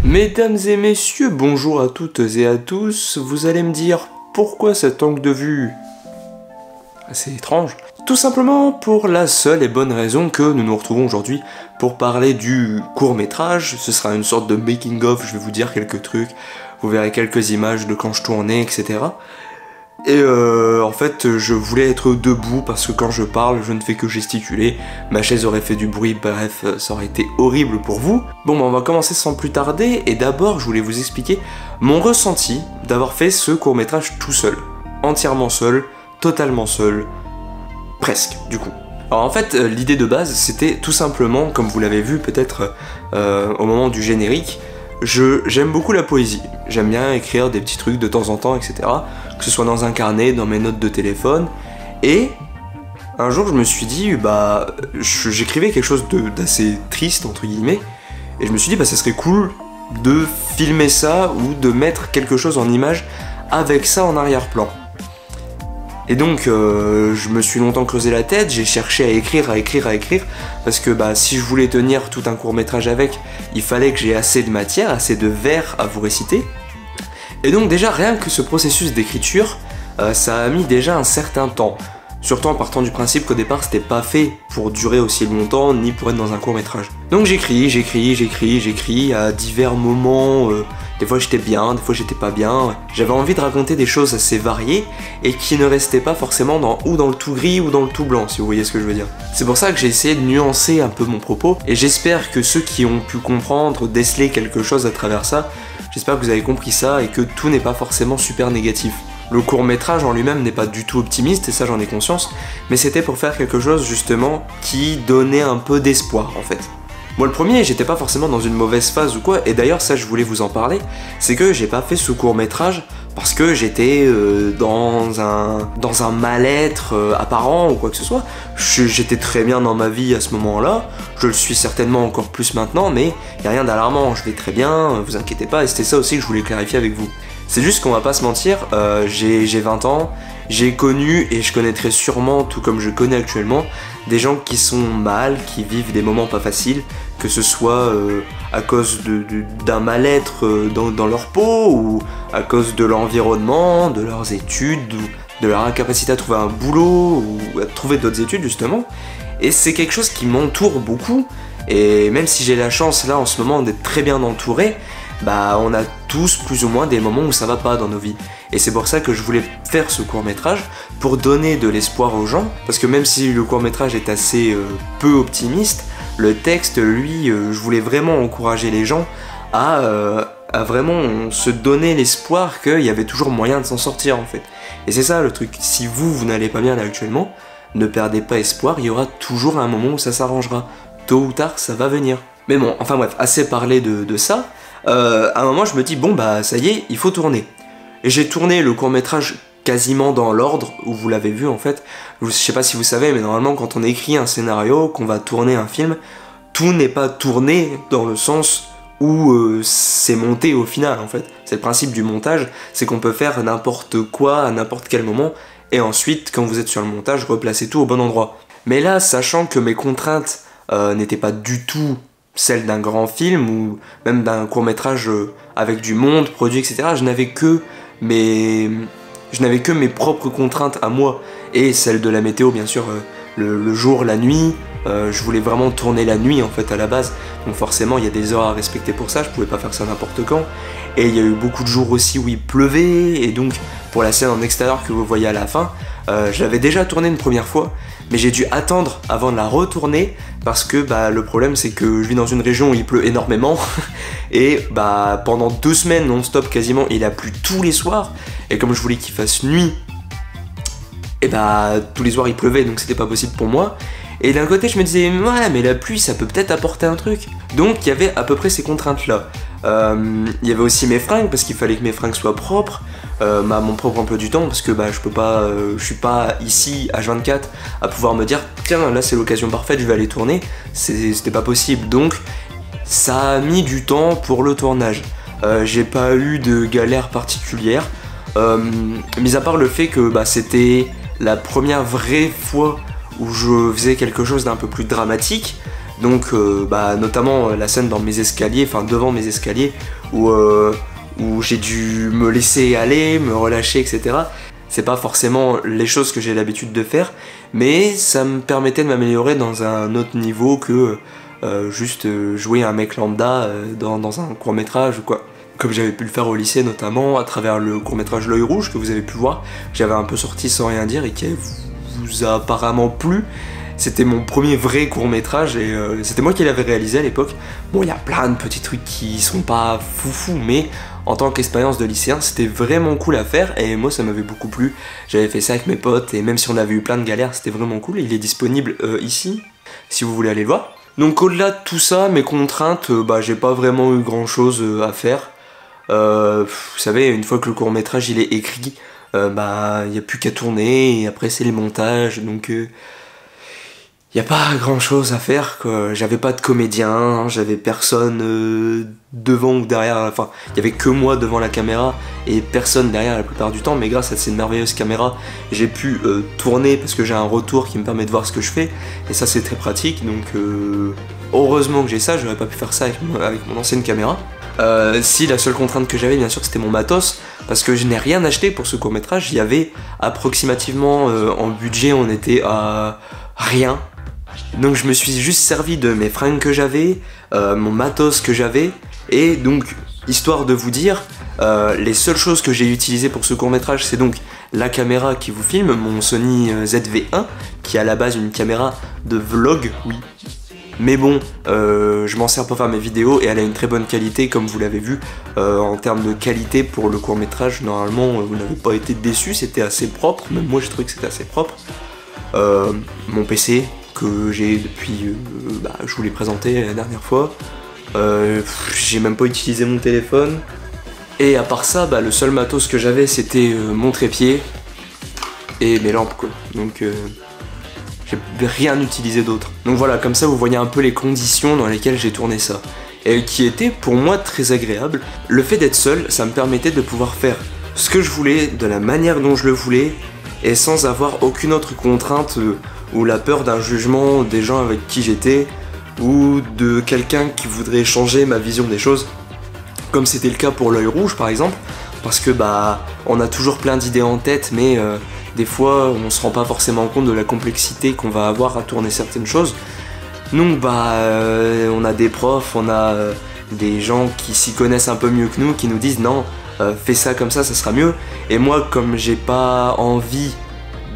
Mesdames et messieurs, bonjour à toutes et à tous. Vous allez me dire pourquoi cet angle de vue assez étrange? Tout simplement pour la seule et bonne raison que nous nous retrouvons aujourd'hui pour parler du court-métrage. Ce sera une sorte de making-of, je vais vous dire quelques trucs, vous verrez quelques images de quand je tournais, etc. Et en fait, je voulais être debout parce que quand je parle, je ne fais que gesticuler. Ma chaise aurait fait du bruit, bref, ça aurait été horrible pour vous. Bon, on va commencer sans plus tarder. Et d'abord, je voulais vous expliquer mon ressenti d'avoir fait ce court-métrage tout seul. Entièrement seul, totalement seul, presque, du coup. Alors en fait, l'idée de base, c'était tout simplement, comme vous l'avez vu peut-être au moment du générique, j'aime beaucoup la poésie. J'aime bien écrire des petits trucs de temps en temps, etc. Que ce soit dans un carnet, dans mes notes de téléphone. Et un jour, je me suis dit, j'écrivais quelque chose d'assez triste, entre guillemets. Et je me suis dit, ça serait cool de filmer ça ou de mettre quelque chose en image avec ça en arrière-plan. Et donc, je me suis longtemps creusé la tête, j'ai cherché à écrire, parce que si je voulais tenir tout un court-métrage avec, il fallait que j'ai assez de matière, assez de vers à vous réciter. Et donc déjà, rien que ce processus d'écriture, ça a mis déjà un certain temps. Surtout en partant du principe qu'au départ, c'était pas fait pour durer aussi longtemps, ni pour être dans un court-métrage. Donc j'écris à divers moments. Des fois j'étais bien, des fois j'étais pas bien. J'avais envie de raconter des choses assez variées et qui ne restaient pas forcément dans le tout gris ou dans le tout blanc, si vous voyez ce que je veux dire. C'est pour ça que j'ai essayé de nuancer un peu mon propos et j'espère que ceux qui ont pu comprendre, déceler quelque chose à travers ça, j'espère que vous avez compris ça et que tout n'est pas forcément super négatif. Le court-métrage en lui-même n'est pas du tout optimiste et ça j'en ai conscience, mais c'était pour faire quelque chose justement qui donnait un peu d'espoir en fait. Moi le premier, j'étais pas forcément dans une mauvaise phase ou quoi, et d'ailleurs ça je voulais vous en parler, c'est que j'ai pas fait ce court-métrage parce que j'étais dans un mal-être apparent ou quoi que ce soit. J'étais très bien dans ma vie à ce moment-là, je le suis certainement encore plus maintenant, mais y a rien d'alarmant, je vais très bien, vous inquiétez pas, et c'était ça aussi que je voulais clarifier avec vous. C'est juste qu'on va pas se mentir, j'ai 20 ans, j'ai connu et je connaîtrai sûrement, tout comme je connais actuellement, des gens qui sont mal, qui vivent des moments pas faciles, que ce soit à cause d'un mal-être dans leur peau, ou à cause de l'environnement, de leurs études, ou de leur incapacité à trouver un boulot, ou à trouver d'autres études justement. Et c'est quelque chose qui m'entoure beaucoup, et même si j'ai la chance là en ce moment d'être très bien entouré, on a tous plus ou moins des moments où ça va pas dans nos vies. Et c'est pour ça que je voulais faire ce court-métrage, pour donner de l'espoir aux gens, parce que même si le court-métrage est assez peu optimiste, le texte, lui, je voulais vraiment encourager les gens à vraiment se donner l'espoir qu'il y avait toujours moyen de s'en sortir en fait. Et c'est ça le truc, si vous n'allez pas bien là actuellement, ne perdez pas espoir, il y aura toujours un moment où ça s'arrangera. Tôt ou tard, ça va venir. Mais bon, enfin bref, assez parlé de ça. À un moment je me dis ça y est, il faut tourner. Et j'ai tourné le court-métrage quasiment dans l'ordre où vous l'avez vu en fait. Je sais pas si vous savez, mais normalement quand on écrit un scénario, qu'on va tourner un film, tout n'est pas tourné dans le sens où c'est monté au final en fait. C'est le principe du montage, c'est qu'on peut faire n'importe quoi à n'importe quel moment et ensuite quand vous êtes sur le montage, replacer tout au bon endroit. Mais là, sachant que mes contraintes n'étaient pas du tout celle d'un grand film ou même d'un court-métrage avec du monde, produit, etc. Je n'avais que mes propres contraintes à moi et celles de la météo, bien sûr, le jour, la nuit. Je voulais vraiment tourner la nuit en fait à la base, donc forcément il y a des heures à respecter pour ça, je pouvais pas faire ça n'importe quand. Et il y a eu beaucoup de jours aussi où il pleuvait, et donc pour la scène en extérieur que vous voyez à la fin, je l'avais déjà tournée une première fois, mais j'ai dû attendre avant de la retourner parce que le problème c'est que je vis dans une région où il pleut énormément et pendant 2 semaines non-stop quasiment il a plu tous les soirs, et comme je voulais qu'il fasse nuit, et tous les soirs il pleuvait, donc c'était pas possible pour moi. Et d'un côté je me disais ouais mais la pluie ça peut peut-être apporter un truc, donc il y avait à peu près ces contraintes là. Il y avait aussi mes fringues parce qu'il fallait que mes fringues soient propres, mon propre emploi du temps parce que je peux pas, je suis pas ici H24 à pouvoir me dire tiens là c'est l'occasion parfaite je vais aller tourner, c'était pas possible, donc ça a mis du temps pour le tournage. J'ai pas eu de galère particulière, mis à part le fait que c'était la première vraie fois où je faisais quelque chose d'un peu plus dramatique. Donc notamment la scène dans mes escaliers, enfin devant mes escaliers, où j'ai dû me laisser aller, me relâcher, etc. C'est pas forcément les choses que j'ai l'habitude de faire, mais ça me permettait de m'améliorer dans un autre niveau que juste jouer un mec lambda dans un court-métrage ou quoi. Comme j'avais pu le faire au lycée notamment, à travers le court-métrage L'œil rouge que vous avez pu voir, j'avais un peu sorti sans rien dire et qui vous a apparemment plu. C'était mon premier vrai court-métrage et c'était moi qui l'avais réalisé à l'époque. Bon, il y a plein de petits trucs qui sont pas foufou, mais en tant qu'expérience de lycéen, c'était vraiment cool à faire et moi ça m'avait beaucoup plu. J'avais fait ça avec mes potes et même si on avait eu plein de galères, c'était vraiment cool. Il est disponible ici, si vous voulez aller le voir. Donc au-delà de tout ça, mes contraintes, j'ai pas vraiment eu grand-chose à faire. Vous savez, une fois que le court-métrage il est écrit, il n'y a plus qu'à tourner et après c'est les montages, donc y a pas grand chose à faire, quoi. J'avais pas de comédien, j'avais personne devant ou derrière, enfin il y avait que moi devant la caméra et personne derrière la plupart du temps, mais grâce à cette merveilleuse caméra j'ai pu tourner parce que j'ai un retour qui me permet de voir ce que je fais et ça c'est très pratique, donc heureusement que j'ai ça, j'aurais pas pu faire ça avec mon ancienne caméra. Si la seule contrainte que j'avais bien sûr c'était mon matos, parce que je n'ai rien acheté pour ce court métrage, il y avait approximativement en budget on était à rien. Donc je me suis juste servi de mes fringues que j'avais, mon matos que j'avais, et donc histoire de vous dire, les seules choses que j'ai utilisées pour ce court métrage c'est donc la caméra qui vous filme, mon Sony ZV-1, qui est à la base une caméra de vlog, oui. Mais bon, je m'en sers pour faire mes vidéos et elle a une très bonne qualité comme vous l'avez vu. En termes de qualité pour le court métrage, normalement vous n'avez pas été déçus, c'était assez propre, même moi j'ai trouvé que c'était assez propre. Mon PC que j'ai depuis, je vous l'ai présenté la dernière fois. J'ai même pas utilisé mon téléphone. Et à part ça, le seul matos que j'avais c'était mon trépied et mes lampes quoi. Donc j'ai rien utilisé d'autre. Donc voilà, comme ça vous voyez un peu les conditions dans lesquelles j'ai tourné ça. Et qui était pour moi très agréable. Le fait d'être seul, ça me permettait de pouvoir faire ce que je voulais, de la manière dont je le voulais, et sans avoir aucune autre contrainte ou la peur d'un jugement des gens avec qui j'étais, ou de quelqu'un qui voudrait changer ma vision des choses. Comme c'était le cas pour L'œil rouge par exemple, parce que on a toujours plein d'idées en tête, mais des fois on se rend pas forcément compte de la complexité qu'on va avoir à tourner certaines choses. Donc on a des profs, on a des gens qui s'y connaissent un peu mieux que nous, qui nous disent non, fais ça comme ça sera mieux. Et moi comme j'ai pas envie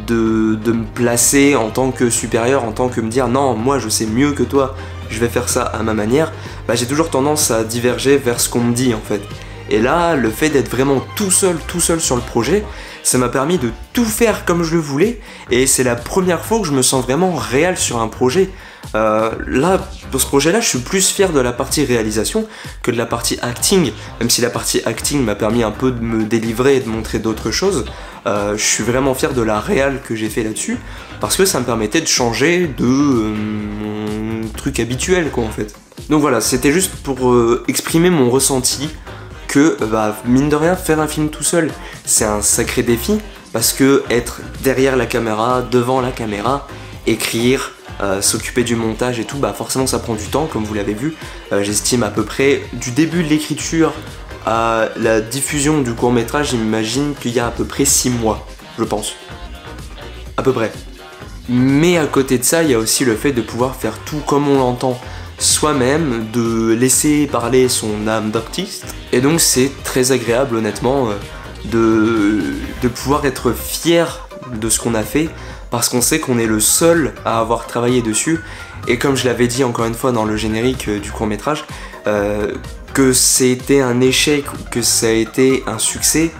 de me placer en tant que supérieur, en tant que me dire non, moi je sais mieux que toi, je vais faire ça à ma manière, j'ai toujours tendance à diverger vers ce qu'on me dit en fait. Et là, le fait d'être vraiment tout seul sur le projet, ça m'a permis de tout faire comme je le voulais, et c'est la première fois que je me sens vraiment réel sur un projet. Là, pour ce projet-là, je suis plus fier de la partie réalisation que de la partie acting, même si la partie acting m'a permis un peu de me délivrer et de montrer d'autres choses. Je suis vraiment fier de la réal que j'ai fait là-dessus, parce que ça me permettait de changer de mon truc habituel, quoi, en fait. Donc voilà, c'était juste pour exprimer mon ressenti que, mine de rien, faire un film tout seul, c'est un sacré défi, parce que être derrière la caméra, devant la caméra, écrire, s'occuper du montage et tout, forcément ça prend du temps, comme vous l'avez vu. J'estime à peu près, du début de l'écriture à la diffusion du court-métrage, j'imagine qu'il y a à peu près 6 mois, je pense. À peu près. Mais à côté de ça, il y a aussi le fait de pouvoir faire tout comme on l'entend soi-même, de laisser parler son âme d'artiste. Et donc c'est très agréable honnêtement de pouvoir être fier de ce qu'on a fait, parce qu'on sait qu'on est le seul à avoir travaillé dessus. Et comme je l'avais dit encore une fois dans le générique du court-métrage, que c'était un échec ou que ça a été un succès,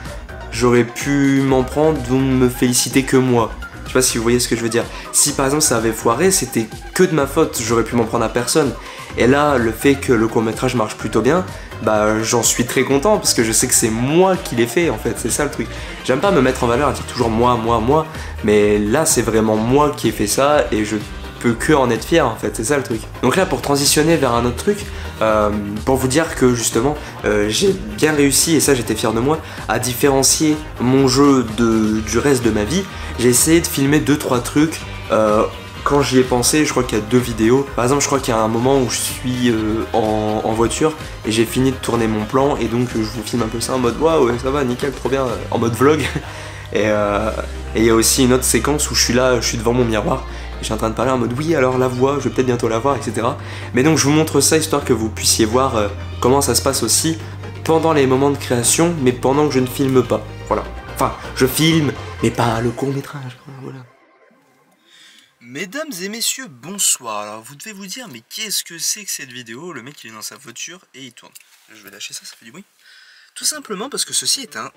j'aurais pu m'en prendre ou me féliciter que moi. Je sais pas si vous voyez ce que je veux dire. Si par exemple ça avait foiré, c'était que de ma faute, j'aurais pu m'en prendre à personne. Et là, le fait que le court-métrage marche plutôt bien, j'en suis très content parce que je sais que c'est moi qui l'ai fait en fait, c'est ça le truc. J'aime pas me mettre en valeur à dire toujours moi, mais là c'est vraiment moi qui ai fait ça et je peux que en être fier en fait, c'est ça le truc. Donc là pour transitionner vers un autre truc, pour vous dire que justement j'ai bien réussi, et ça j'étais fier de moi, à différencier mon jeu du reste de ma vie. J'ai essayé de filmer 2-3 trucs quand j'y ai pensé, je crois qu'il y a 2 vidéos. Par exemple, je crois qu'il y a un moment où je suis en voiture et j'ai fini de tourner mon plan et donc je vous filme un peu ça en mode waouh, ça va, nickel, trop bien, en mode vlog. Et il y a aussi une autre séquence où je suis là, je suis devant mon miroir et je suis en train de parler en mode oui, alors la voix, je vais peut-être bientôt la voir, etc. Mais donc je vous montre ça histoire que vous puissiez voir comment ça se passe aussi pendant les moments de création, mais pendant que je ne filme pas. Voilà. Enfin, je filme, mais pas le court-métrage. Voilà. Mesdames et messieurs, bonsoir. Alors vous devez vous dire, mais qu'est-ce que c'est que cette vidéo? Le mec il est dans sa voiture et il tourne. Je vais lâcher ça, ça fait du bruit. Tout simplement parce que ceci est un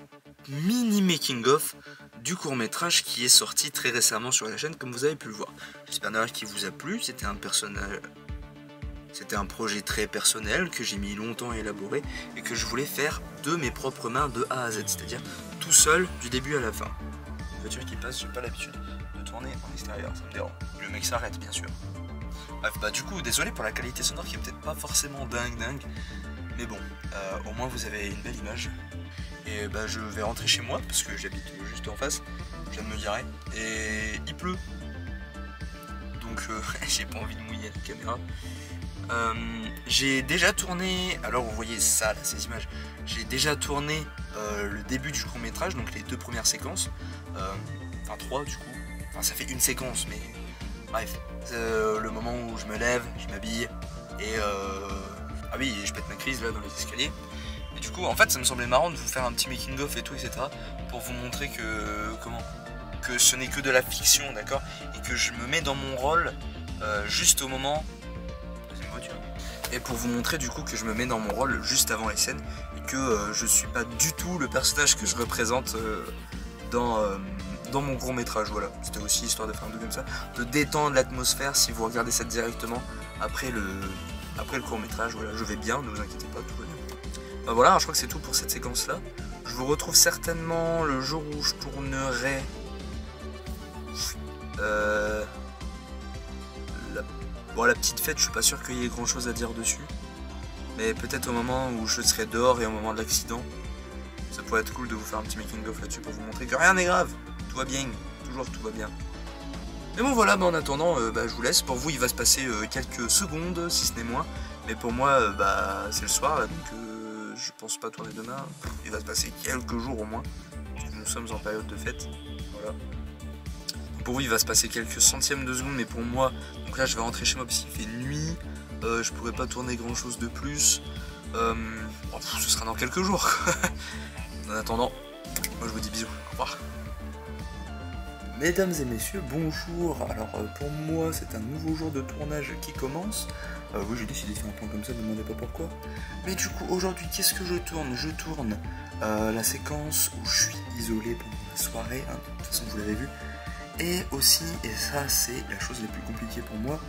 mini making-of du court-métrage qui est sorti très récemment sur la chaîne, comme vous avez pu le voir. J'espère d'ailleurs qu'il vous a plu. C'était un projet très personnel que j'ai mis longtemps à élaborer et que je voulais faire de mes propres mains de A à Z, c'est-à-dire tout seul du début à la fin. Une voiture qui passe, j'ai pas l'habitude de tourner en extérieur, ça me dérange. Le mec s'arrête bien sûr. Bref, bah du coup, désolé pour la qualité sonore qui est peut-être pas forcément dingue. Mais bon, au moins vous avez une belle image. Et bah je vais rentrer chez moi parce que j'habite juste en face. Je viens de me garer. Et il pleut. Donc j'ai pas envie de mouiller la caméra. J'ai déjà tourné, alors vous voyez ça là, ces images. J'ai déjà tourné le début du court métrage, donc les 2 premières séquences. Enfin 3 du coup. Enfin ça fait une séquence mais bref. Le moment où je me lève, je m'habille et ah oui, je pète ma crise là dans les escaliers. Et du coup, en fait, ça me semblait marrant de vous faire un petit making-of et tout, etc. Pour vous montrer que ce n'est que de la fiction, d'accord? Et que je me mets dans mon rôle juste au moment... Deuxième voiture. Et pour vous montrer du coup que je me mets dans mon rôle juste avant les scènes. Et que je suis pas du tout le personnage que je représente dans mon court métrage, voilà. C'était aussi histoire de faire un truc comme ça. De détendre l'atmosphère si vous regardez ça directement après le court métrage, voilà, je vais bien, ne vous inquiétez pas, tout va bien. Bah voilà, je crois que c'est tout pour cette séquence là. Je vous retrouve certainement le jour où je tournerai la petite fête, je suis pas sûr qu'il y ait grand chose à dire dessus. Mais peut-être au moment où je serai dehors et au moment de l'accident, ça pourrait être cool de vous faire un petit making of là-dessus pour vous montrer que rien n'est grave, tout va bien, toujours tout va bien. Mais bon voilà, bah en attendant, je vous laisse. Pour vous, il va se passer quelques secondes, si ce n'est moins. Mais pour moi, c'est le soir, là, donc je pense pas tourner demain. Il va se passer quelques jours au moins. Nous sommes en période de fête. Voilà. Pour vous, il va se passer quelques centièmes de secondes, mais pour moi, donc là, je vais rentrer chez moi parce qu'il fait nuit. Je pourrais pas tourner grand chose de plus. Ce sera dans quelques jours. En attendant, moi je vous dis bisous. Au revoir. Mesdames et messieurs, bonjour. Alors pour moi c'est un nouveau jour de tournage qui commence. Oui, j'ai décidé de faire un plan comme ça, ne me demandez pas pourquoi. Mais du coup aujourd'hui qu'est-ce que je tourne? Je tourne la séquence où je suis isolé pendant la soirée, hein, de toute façon vous l'avez vu. Et aussi, et ça c'est la chose la plus compliquée pour moi,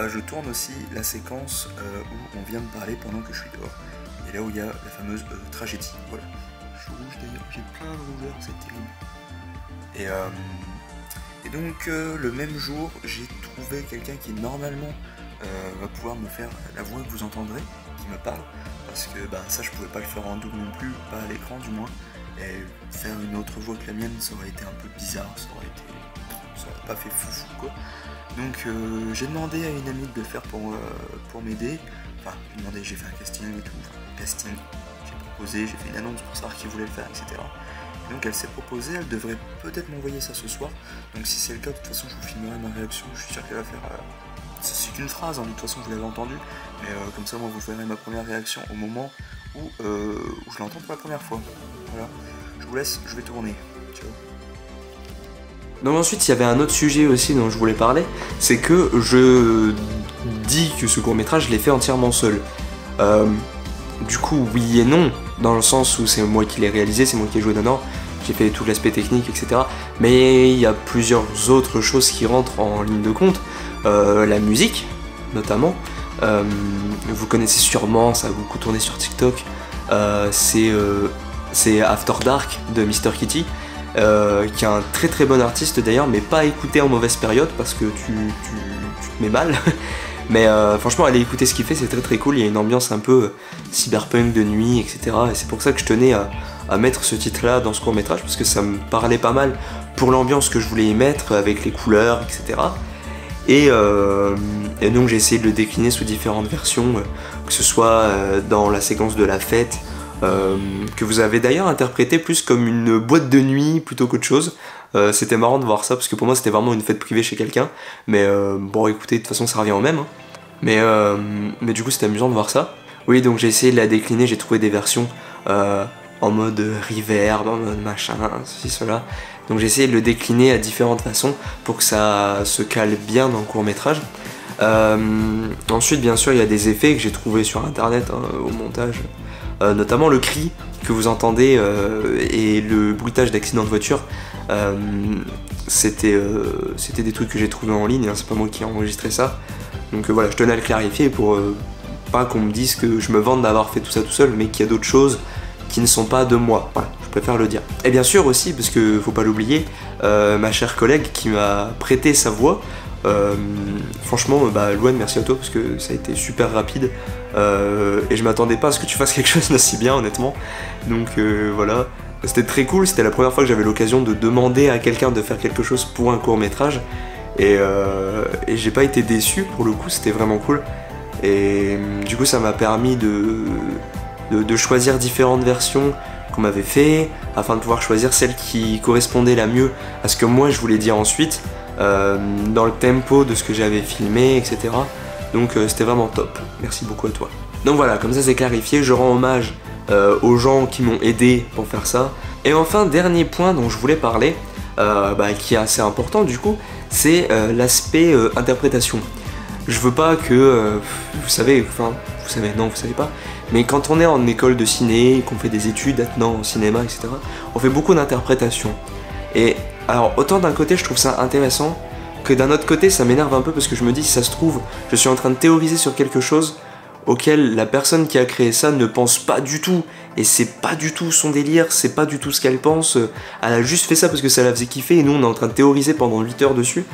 je tourne aussi la séquence où on vient de parler pendant que je suis dehors. Et là où il y a la fameuse tragédie, voilà. Je suis rouge d'ailleurs, j'ai plein de rougeur, c'est terrible. Et donc le même jour, j'ai trouvé quelqu'un qui normalement va pouvoir me faire la voix que vous entendrez, qui me parle, parce que ça je pouvais pas le faire en double non plus, pas à l'écran du moins, et faire une autre voix que la mienne ça aurait été un peu bizarre, ça aurait pas fait foufou quoi. Donc j'ai demandé à une amie de le faire pour m'aider, enfin j'ai fait un casting et tout, j'ai proposé, j'ai fait une annonce pour savoir qui voulait le faire, etc. Donc elle s'est proposée, elle devrait peut-être m'envoyer ça ce soir. Donc si c'est le cas, de toute façon je vous filmerai ma réaction, je suis sûr qu'elle va faire... c'est qu'une phrase, hein, de toute façon vous l'avez entendu. Mais comme ça moi vous verrez ma première réaction au moment où je l'entends pour la première fois. Voilà, je vous laisse, je vais tourner. Ciao. Donc ensuite il y avait un autre sujet aussi dont je voulais parler, c'est que je dis que ce court métrage je l'ai fait entièrement seul. Du coup oui et non, dans le sens où c'est moi qui l'ai réalisé, c'est moi qui ai joué dedans, j'ai fait tout l'aspect technique, etc. Mais il y a plusieurs autres choses qui rentrent en ligne de compte, la musique notamment, vous connaissez sûrement, ça a beaucoup tourné sur TikTok, c'est After Dark de Mr Kitty, qui est un très très bon artiste d'ailleurs, mais pas écouté en mauvaise période parce que tu te mets mal. Mais franchement, allez écouter ce qu'il fait, c'est très très cool, il y a une ambiance un peu cyberpunk de nuit, etc. Et c'est pour ça que je tenais à mettre ce titre-là dans ce court-métrage, parce que ça me parlait pas mal pour l'ambiance que je voulais y mettre, avec les couleurs, etc. Et donc j'ai essayé de le décliner sous différentes versions, que ce soit dans la séquence de la fête, que vous avez d'ailleurs interprété plus comme une boîte de nuit plutôt qu'autre chose. C'était marrant de voir ça parce que pour moi c'était vraiment une fête privée chez quelqu'un, mais bon écoutez, de toute façon ça revient au même, hein. Mais du coup c'était amusant de voir ça. Oui, donc j'ai essayé de la décliner, j'ai trouvé des versions en mode reverb, en mode machin, ceci, cela. Donc j'ai essayé de le décliner à différentes façons pour que ça se cale bien dans le court-métrage. Ensuite, bien sûr, il y a des effets que j'ai trouvés sur internet, hein, au montage, notamment le cri que vous entendez et le bruitage d'accident de voiture. C'était des trucs que j'ai trouvés en ligne, hein, c'est pas moi qui ai enregistré ça. Donc voilà, je tenais à le clarifier pour pas qu'on me dise que je me vante d'avoir fait tout ça tout seul, mais qu'il y a d'autres choses qui ne sont pas de moi. Voilà, je préfère le dire. Et bien sûr aussi, parce que faut pas l'oublier, ma chère collègue qui m'a prêté sa voix. Franchement, Louane, merci à toi parce que ça a été super rapide et je m'attendais pas à ce que tu fasses quelque chose d'aussi bien, honnêtement. Donc voilà, c'était très cool. C'était la première fois que j'avais l'occasion de demander à quelqu'un de faire quelque chose pour un court-métrage et j'ai pas été déçu pour le coup, c'était vraiment cool. Et du coup, ça m'a permis de choisir différentes versions qu'on m'avait fait afin de pouvoir choisir celle qui correspondait la mieux à ce que moi je voulais dire ensuite, dans le tempo de ce que j'avais filmé, etc. Donc c'était vraiment top. Merci beaucoup à toi. Donc voilà, comme ça c'est clarifié, je rends hommage aux gens qui m'ont aidé pour faire ça. Et enfin, dernier point dont je voulais parler, qui est assez important du coup, c'est l'aspect interprétation. Je veux pas que, vous savez, non vous savez pas, mais quand on est en école de ciné, qu'on fait des études maintenant en cinéma, etc., on fait beaucoup d'interprétation. Et alors autant d'un côté je trouve ça intéressant, que d'un autre côté ça m'énerve un peu parce que je me dis si ça se trouve, je suis en train de théoriser sur quelque chose auquel la personne qui a créé ça ne pense pas du tout, et c'est pas du tout son délire, c'est pas du tout ce qu'elle pense, elle a juste fait ça parce que ça la faisait kiffer et nous on est en train de théoriser pendant 8 heures dessus.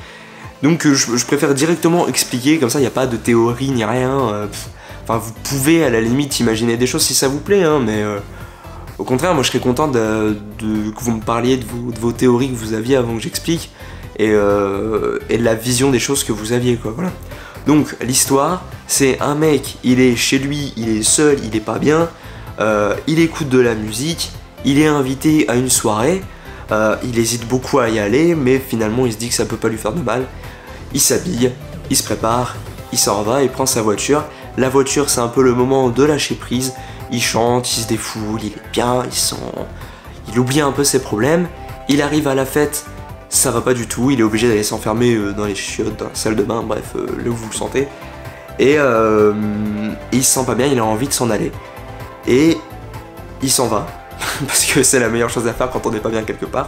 Donc je préfère directement expliquer, comme ça il n'y a pas de théorie ni rien. Enfin vous pouvez à la limite imaginer des choses si ça vous plaît, hein, mais au contraire moi je serais content que vous me parliez de vos théories que vous aviez avant que j'explique, et de la vision des choses que vous aviez, quoi, voilà. Donc l'histoire, c'est un mec, il est chez lui, il est seul, il est pas bien, il écoute de la musique, il est invité à une soirée, il hésite beaucoup à y aller, mais finalement il se dit que ça peut pas lui faire de mal. Il s'habille, il se prépare, il s'en va, il prend sa voiture. La voiture, c'est un peu le moment de lâcher prise. Il chante, il se défoule, il est bien, il oublie un peu ses problèmes. Il arrive à la fête, ça va pas du tout, il est obligé d'aller s'enfermer dans les chiottes, dans la salle de bain, bref, là où vous le sentez. Et il se sent pas bien, il a envie de s'en aller. Et il s'en va, parce que c'est la meilleure chose à faire quand on n'est pas bien quelque part.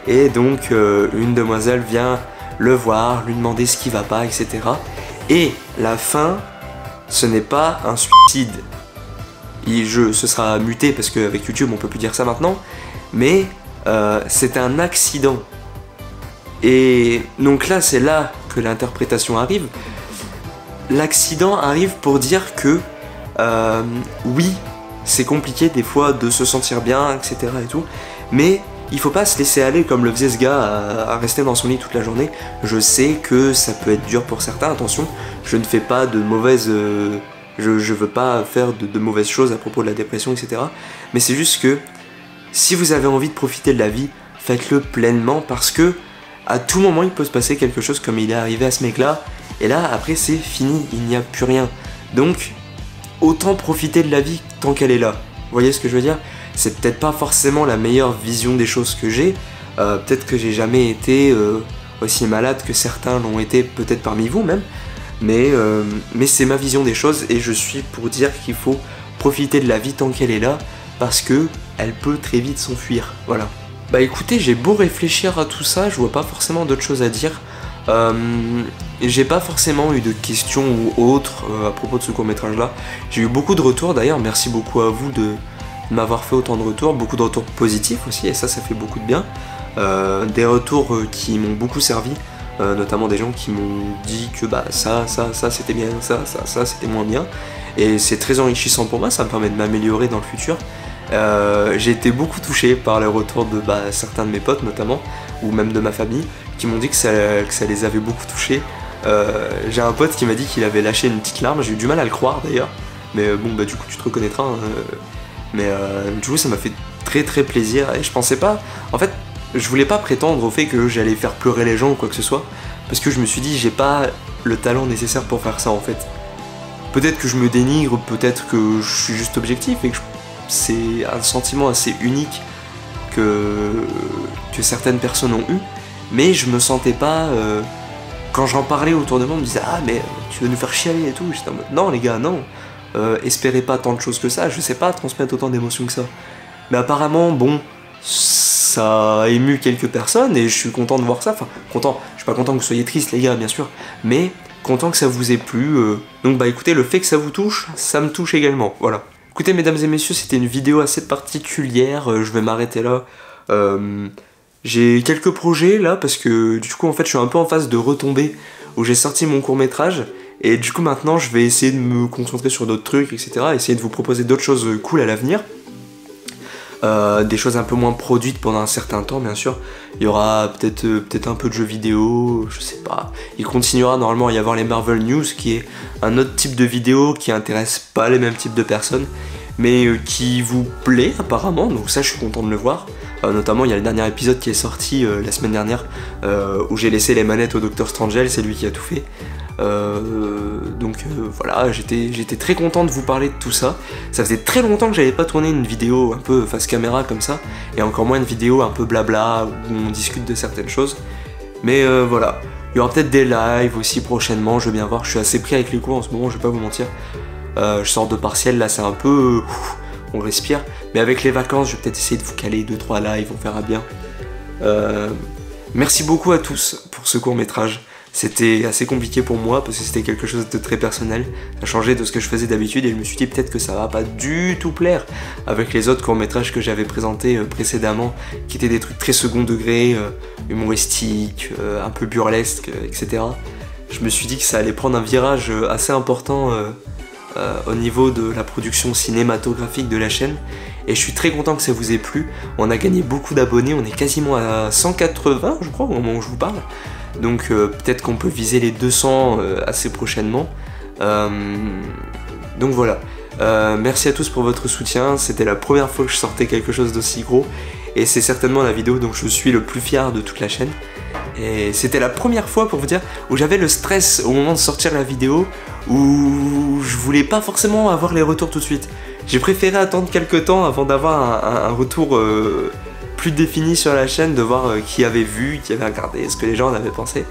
Et donc une demoiselle vient le voir, lui demander ce qui va pas, etc. Et la fin, ce n'est pas un suicide. Ce sera muté parce qu'avec YouTube on peut plus dire ça maintenant, mais c'est un accident. Et donc là, c'est là que l'interprétation arrive. L'accident arrive pour dire que oui, c'est compliqué des fois de se sentir bien, etc. et tout, mais il faut pas se laisser aller comme le faisait ce gars à rester dans son lit toute la journée. Je sais que ça peut être dur pour certains, attention, je ne fais pas de mauvaises... je veux pas faire de mauvaises choses à propos de la dépression, etc. Mais c'est juste que si vous avez envie de profiter de la vie, faites-le pleinement parce que à tout moment il peut se passer quelque chose comme il est arrivé à ce mec-là. Et là, après c'est fini, il n'y a plus rien. Donc, autant profiter de la vie tant qu'elle est là. Vous voyez ce que je veux dire ? C'est peut-être pas forcément la meilleure vision des choses que j'ai. Peut-être que j'ai jamais été aussi malade que certains l'ont été, peut-être parmi vous même. Mais c'est ma vision des choses et je suis pour dire qu'il faut profiter de la vie tant qu'elle est là parce que elle peut très vite s'enfuir. Voilà. Bah écoutez, j'ai beau réfléchir à tout ça, je vois pas forcément d'autres choses à dire. J'ai pas forcément eu de questions ou autres à propos de ce court-métrage là. J'ai eu beaucoup de retours d'ailleurs, merci beaucoup à vous de m'avoir fait autant de retours, beaucoup de retours positifs aussi, et ça fait beaucoup de bien. Des retours qui m'ont beaucoup servi, notamment des gens qui m'ont dit que ça c'était bien, ça c'était moins bien, et c'est très enrichissant pour moi, ça me permet de m'améliorer dans le futur. J'ai été beaucoup touché par les retours de certains de mes potes notamment, ou même de ma famille, qui m'ont dit que ça les avait beaucoup touchés. J'ai un pote qui m'a dit qu'il avait lâché une petite larme, j'ai eu du mal à le croire d'ailleurs, mais bon bah du coup tu te reconnaîtras, hein, mais du coup ça m'a fait très plaisir, et je pensais pas, en fait je voulais pas prétendre au fait que j'allais faire pleurer les gens ou quoi que ce soit, parce que je me suis dit j'ai pas le talent nécessaire pour faire ça en fait. Peut-être que je me dénigre, peut-être que je suis juste objectif et que c'est un sentiment assez unique que certaines personnes ont eu, mais je me sentais pas... quand j'en parlais autour de moi, on me disait « Ah mais tu veux nous faire chialer et tout », j'étais en mode « Non les gars, non, espérez pas tant de choses que ça, je sais pas transmettre autant d'émotions que ça. » Mais apparemment, bon, ça a ému quelques personnes et je suis content de voir ça, enfin content, je suis pas content que vous soyez tristes les gars bien sûr, mais content que ça vous ait plu, donc bah écoutez, le fait que ça vous touche, ça me touche également, voilà. Écoutez mesdames et messieurs, c'était une vidéo assez particulière, je vais m'arrêter là. J'ai quelques projets là parce que du coup en fait je suis un peu en phase de retombée où j'ai sorti mon court-métrage et du coup maintenant je vais essayer de me concentrer sur d'autres trucs, etc. Essayer de vous proposer d'autres choses cool à l'avenir. Des choses un peu moins produites pendant un certain temps bien sûr. Il y aura peut-être un peu de jeux vidéo, je sais pas. Il continuera normalement à y avoir les Marvel News qui est un autre type de vidéo qui intéresse pas les mêmes types de personnes mais qui vous plaît apparemment, donc ça je suis content de le voir. Notamment il y a le dernier épisode qui est sorti la semaine dernière où j'ai laissé les manettes au Dr Strangel, c'est lui qui a tout fait. Voilà, j'étais très content de vous parler de tout ça. Ça faisait très longtemps que j'avais pas tourné une vidéo un peu face caméra comme ça, et encore moins une vidéo un peu blabla où on discute de certaines choses. Mais voilà, il y aura peut-être des lives aussi prochainement, je veux bien voir, je suis assez pris avec les cours en ce moment, je vais pas vous mentir. Je sors de partiel, là c'est un peu... on respire, mais avec les vacances, je vais peut-être essayer de vous caler 2-3 lives, on verra bien. Merci beaucoup à tous pour ce court-métrage. C'était assez compliqué pour moi parce que c'était quelque chose de très personnel. Ça a changé de ce que je faisais d'habitude et je me suis dit peut-être que ça va pas du tout plaire avec les autres courts-métrages que j'avais présentés précédemment, qui étaient des trucs très second degré, humoristiques, un peu burlesques, etc. Je me suis dit que ça allait prendre un virage assez important au niveau de la production cinématographique de la chaîne, et je suis très content que ça vous ait plu. On a gagné beaucoup d'abonnés, on est quasiment à 180 je crois au moment où je vous parle, donc peut-être qu'on peut viser les 200 assez prochainement. Donc voilà, merci à tous pour votre soutien, c'était la première fois que je sortais quelque chose d'aussi gros, et c'est certainement la vidéo dont je suis le plus fier de toute la chaîne. Et c'était la première fois, pour vous dire, où j'avais le stress au moment de sortir la vidéo, où je voulais pas forcément avoir les retours tout de suite. J'ai préféré attendre quelques temps avant d'avoir un retour plus défini sur la chaîne, de voir qui avait vu, qui avait regardé, ce que les gens en avaient pensé.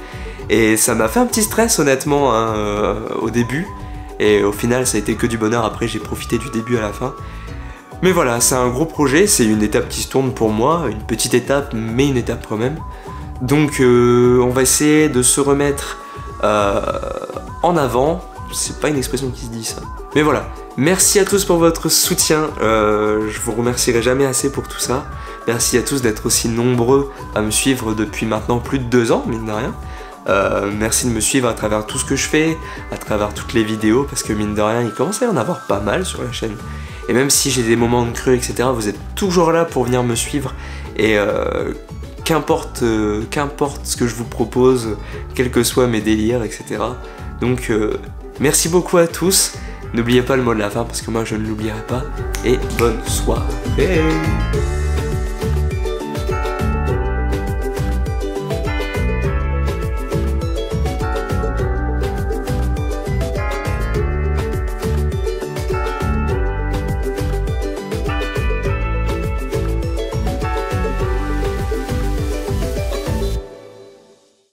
Et ça m'a fait un petit stress honnêtement hein, au début, et au final ça a été que du bonheur. Après j'ai profité du début à la fin. Mais voilà, c'est un gros projet, c'est une étape qui se tourne pour moi, une petite étape mais une étape quand même. Donc on va essayer de se remettre en avant. C'est pas une expression qui se dit ça. Mais voilà, merci à tous pour votre soutien, je vous remercierai jamais assez pour tout ça. Merci à tous d'être aussi nombreux à me suivre depuis maintenant plus de 2 ans, mine de rien. Merci de me suivre à travers tout ce que je fais, à travers toutes les vidéos, parce que mine de rien, il commence à y en avoir pas mal sur la chaîne. Et même si j'ai des moments de creux, etc., vous êtes toujours là pour venir me suivre. Et qu'importe ce que je vous propose, quels que soient mes délires, etc. Donc merci beaucoup à tous. N'oubliez pas le mot de la fin parce que moi je ne l'oublierai pas. Et bonne soirée.